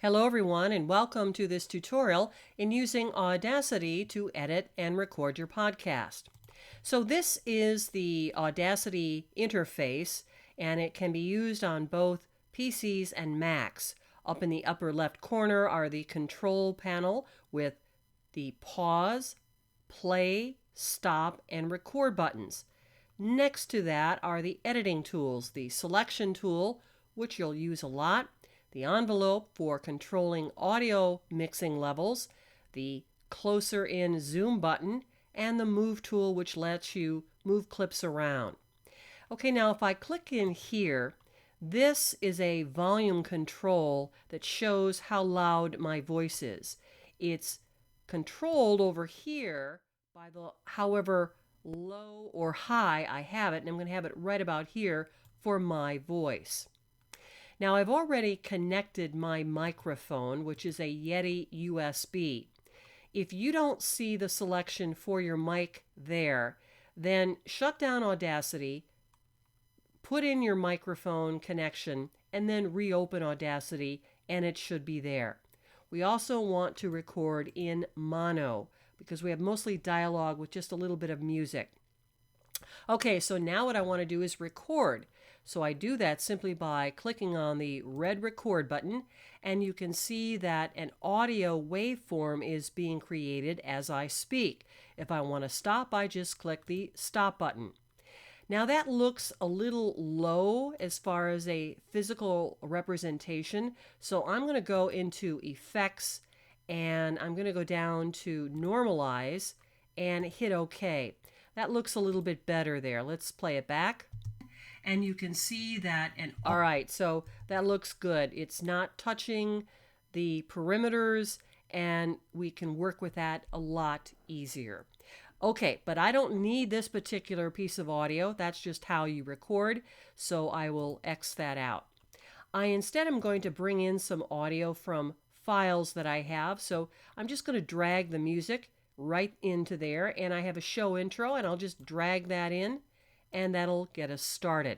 Hello everyone and welcome to this tutorial in using Audacity to edit and record your podcast. So this is the Audacity interface and it can be used on both PCs and Macs. Up in the upper left corner are the control panel with the pause, play, stop, and record buttons. Next to that are the editing tools, the selection tool, which you'll use a lot, the envelope for controlling audio mixing levels, the closer in zoom button, and the move tool which lets you move clips around. Okay, now if I click in here, this is a volume control that shows how loud my voice is. It's controlled over here by the however low or high I have it, and I'm going to have it right about here for my voice. Now I've already connected my microphone, which is a Yeti USB. If you don't see the selection for your mic there, then shut down Audacity, put in your microphone connection, and then reopen Audacity, and it should be there. We also want to record in mono because we have mostly dialogue with just a little bit of music. Okay, so now what I want to do is record. So I do that simply by clicking on the red record button, and you can see that an audio waveform is being created as I speak. If I want to stop, I just click the stop button. Now that looks a little low as far as a physical representation, so I'm going to go into Effects and I'm going to go down to Normalize and hit OK. That looks a little bit better there. Let's play it back. And you can see that, all right, so that looks good. It's not touching the perimeters, and we can work with that a lot easier. Okay, but I don't need this particular piece of audio. That's just how you record, so I will X that out. I instead am going to bring in some audio from files that I have, so I'm just going to drag the music right into there, and I have a show intro, and I'll just drag that in, and that'll get us started.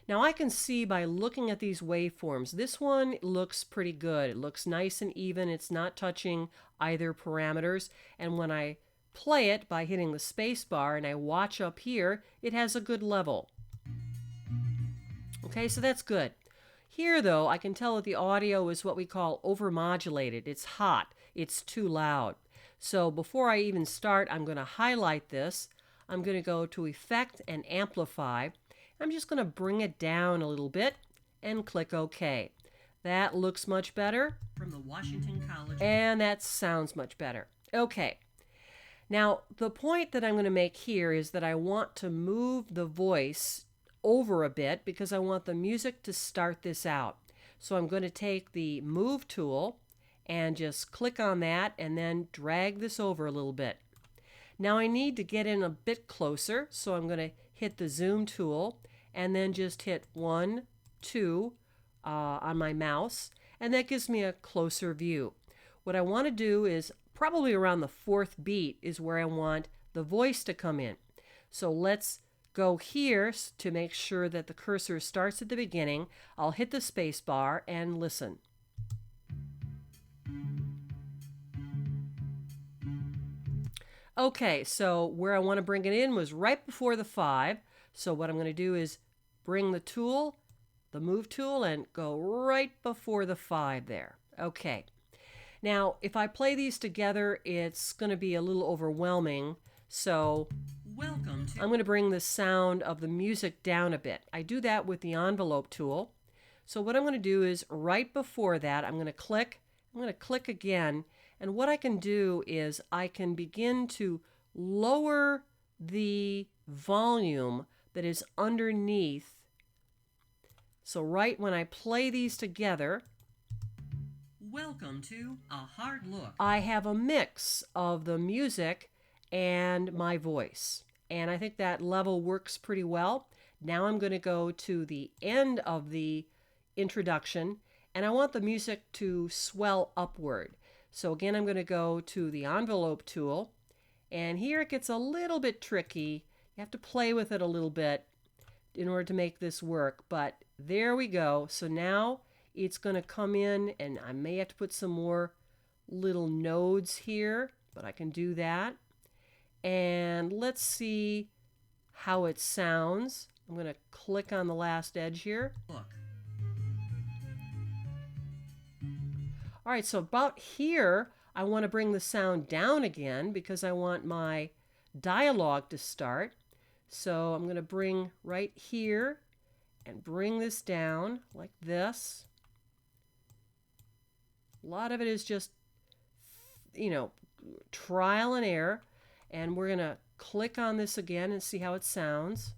Now I can see by looking at these waveforms, this one looks pretty good. It looks nice and even. It's not touching either parameters. And when I play it by hitting the space bar and I watch up here, it has a good level. Okay, so that's good. Here though, I can tell that the audio is what we call overmodulated. It's hot. It's too loud. So before I even start, I'm going to highlight this. I'm going to go to Effect and Amplify. I'm just going to bring it down a little bit and click OK. That looks much better. From the Washington College. And that sounds much better. Okay. Now, the point that I'm going to make here is that I want to move the voice over a bit because I want the music to start this out. So I'm going to take the Move tool and just click on that and then drag this over a little bit. Now I need to get in a bit closer, so I'm going to hit the zoom tool and then just hit 1, 2 on my mouse, and that gives me a closer view. What I want to do is probably around the 4th beat is where I want the voice to come in. So let's go here to make sure that the cursor starts at the beginning. I'll hit the space bar and listen. Okay, so where I want to bring it in was right before the 5. So what I'm going to do is bring the tool, the move tool, and go right before the 5 there. Okay. Now, if I play these together, it's going to be a little overwhelming. So I'm going to bring the sound of the music down a bit. I do that with the envelope tool. So what I'm going to do is right before that, I'm going to click again. And what I can do is I can begin to lower the volume that is underneath. So right when I play these together, welcome to A Hard Look. I have a mix of the music and my voice. And I think that level works pretty well. Now I'm going to go to the end of the introduction, and I want the music to swell upward. So again, I'm going to go to the envelope tool, and here it gets a little bit tricky. You have to play with it a little bit in order to make this work, but there we go. So now it's going to come in, and I may have to put some more little nodes here, but I can do that. And let's see how it sounds. I'm going to click on the last edge here. Look. All right, so about here, I want to bring the sound down again because I want my dialogue to start. So I'm going to bring right here and bring this down like this. A lot of it is just, trial and error. And we're going to click on this again and see how it sounds.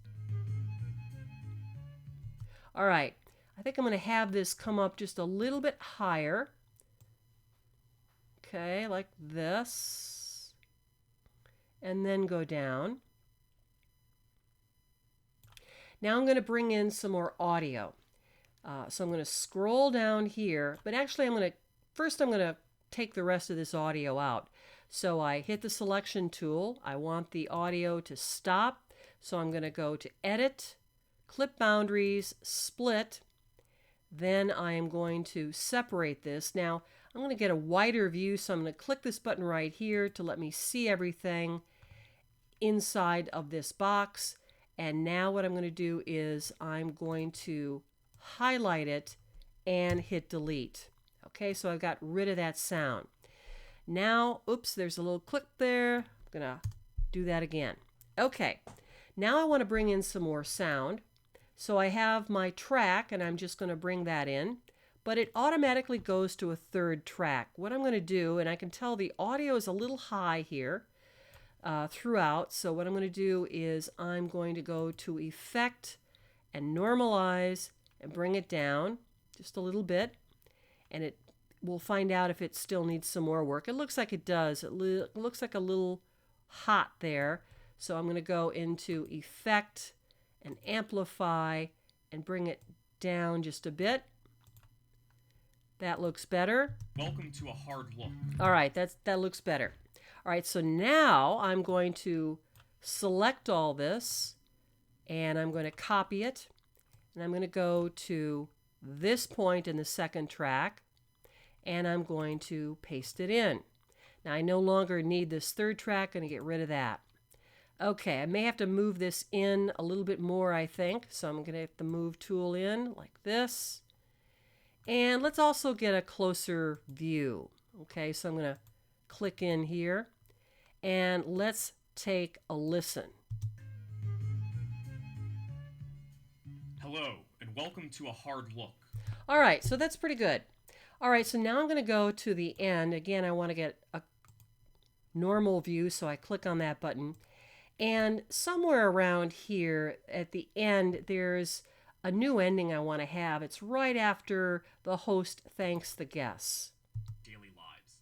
All right, I think I'm going to have this come up just a little bit higher. Okay, like this. And then go down. Now I'm going to bring in some more audio. So I'm going to scroll down here, but actually I'm going to take the rest of this audio out. So I hit the selection tool. I want the audio to stop. So I'm going to go to Edit, Clip Boundaries, Split. Then I am going to separate this. Now I'm going to get a wider view, so I'm going to click this button right here to let me see everything inside of this box. And now what I'm going to do is I'm going to highlight it and hit delete. Okay, so I've got rid of that sound. Now, oops, there's a little click there. I'm going to do that again. Okay, now I want to bring in some more sound. So I have my track, and I'm just going to bring that in. But it automatically goes to a third track. What I'm going to do, and I can tell the audio is a little high here throughout. So what I'm going to do is I'm going to go to Effect and Normalize and bring it down just a little bit. And we'll find out if it still needs some more work. It looks like it does. It looks like a little hot there. So I'm going to go into Effect and Amplify and bring it down just a bit. That looks better. Welcome to a hard look. All right, that looks better. All right, so now I'm going to select all this and I'm going to copy it. And I'm going to go to this point in the second track and I'm going to paste it in. Now I no longer need this third track. I'm going to get rid of that. Okay, I may have to move this in a little bit more, I think. So I'm going to hit the Move tool in like this. And let's also get a closer view. Okay, so I'm going to click in here. And let's take a listen. Hello, and welcome to a hard look. All right, so that's pretty good. All right, so now I'm going to go to the end. Again, I want to get a normal view, so I click on that button. And somewhere around here at the end, there's a new ending I want to have. It's right after the host thanks the guests. Daily lives.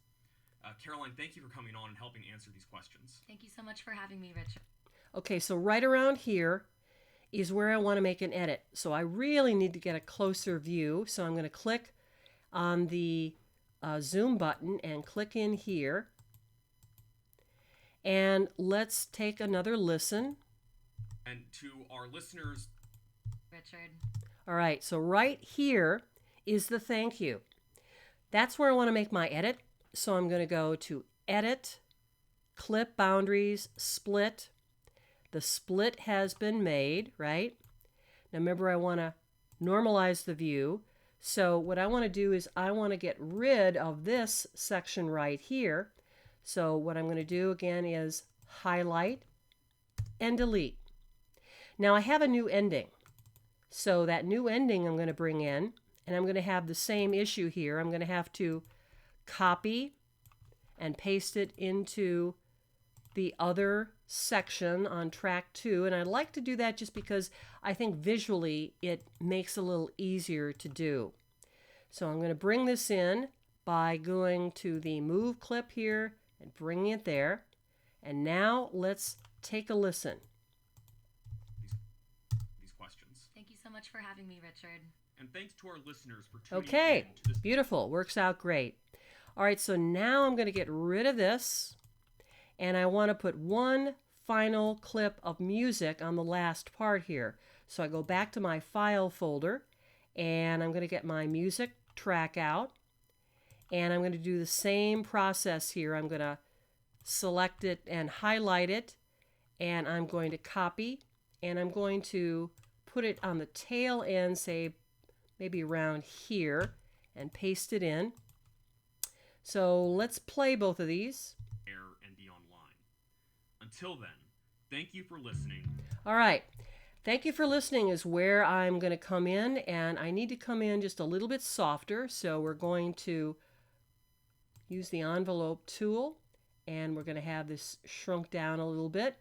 Caroline, thank you for coming on and helping answer these questions. Thank you so much for having me, Richard. Okay, so right around here is where I want to make an edit. So I really need to get a closer view. So I'm going to click on the zoom button and click in here. And let's take another listen. And to our listeners, Richard. All right, so right here is the thank you. That's where I want to make my edit. So I'm going to go to Edit, Clip Boundaries, Split. The split has been made, right? Now remember, I want to normalize the view. So what I want to do is I want to get rid of this section right here. So what I'm going to do again is highlight and delete. Now I have a new ending. So that new ending I'm going to bring in, and I'm going to have the same issue here. I'm going to have to copy and paste it into the other section on track 2. And I like to do that just because I think visually it makes it a little easier to do. So I'm going to bring this in by going to the Move clip here and bringing it there. And now let's take a listen. these questions. Thank you so much for having me, Richard. And thanks to our listeners for tuning Okay, in to this. beautiful. Works out great. All right, so now I'm going to get rid of this. And I want to put one final clip of music on the last part here. So I go back to my file folder and I'm going to get my music track out. And I'm going to do the same process here. I'm going to select it and highlight it, and I'm going to copy, and I'm going to put it on the tail end, say maybe around here, and paste it in. So let's play both of these. And be online. Until then, thank you for listening. All right. Thank you for listening is where I'm going to come in, and I need to come in just a little bit softer. So we're going to use the envelope tool, and we're going to have this shrunk down a little bit.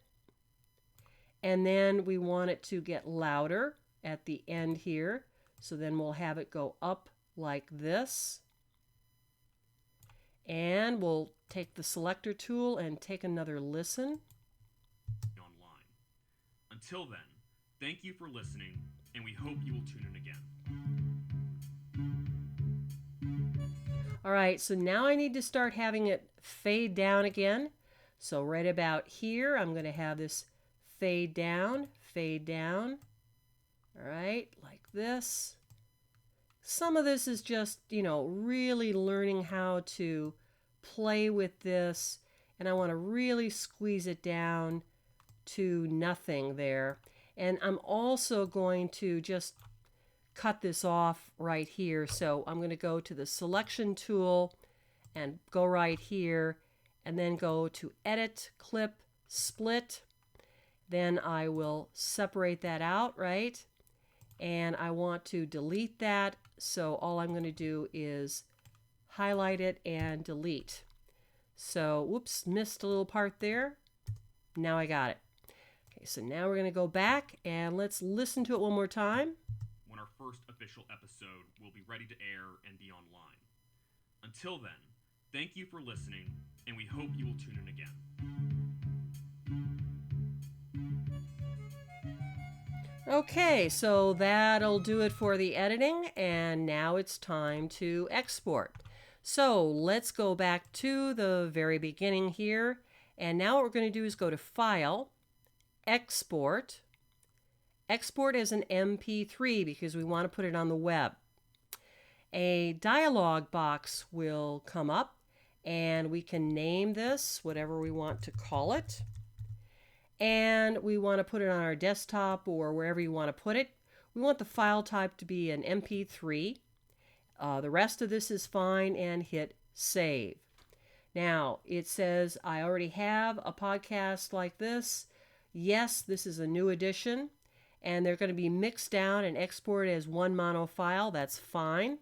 And then we want it to get louder at the end here. So then we'll have it go up like this. And we'll take the selector tool and take another listen. Online. Until then, thank you for listening, and we hope you will tune in again. All right, so now I need to start having it fade down again. So right about here, I'm going to have this fade down. All right, like this. Some of this is just, really learning how to play with this, and I want to really squeeze it down to nothing there. And I'm also going to just cut this off right here. So I'm going to go to the selection tool and go right here, and then go to Edit, Clip, Split. Then I will separate that out, right? And I want to delete that. So all I'm going to do is highlight it and delete. So, whoops, missed a little part there. Now I got it. Okay, so now we're going to go back and let's listen to it one more time. When our first official episode will be ready to air and be online. Until then, thank you for listening, and we hope you will tune in again. Okay, so that'll do it for the editing, and now it's time to export. So let's go back to the very beginning here, and now what we're going to do is go to File, Export, Export as an MP3 because we want to put it on the web. A dialog box will come up, and we can name this whatever we want to call it. And we want to put it on our desktop or wherever you want to put it. We want the file type to be an MP3. The rest of this is fine, and hit Save. Now, it says I already have a podcast like this. Yes, this is a new edition, and they're going to be mixed down and exported as one mono file. That's fine.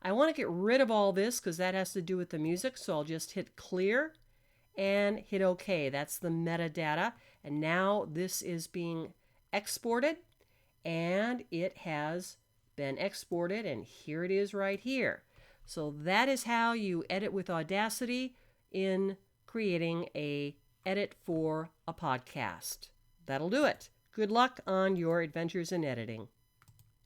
I want to get rid of all this because that has to do with the music, so I'll just hit Clear and hit OK. That's the metadata. And now this is being exported, and it has been exported, and here it is right here. So that is how you edit with Audacity in creating a edit for a podcast. That'll do it. Good luck on your adventures in editing.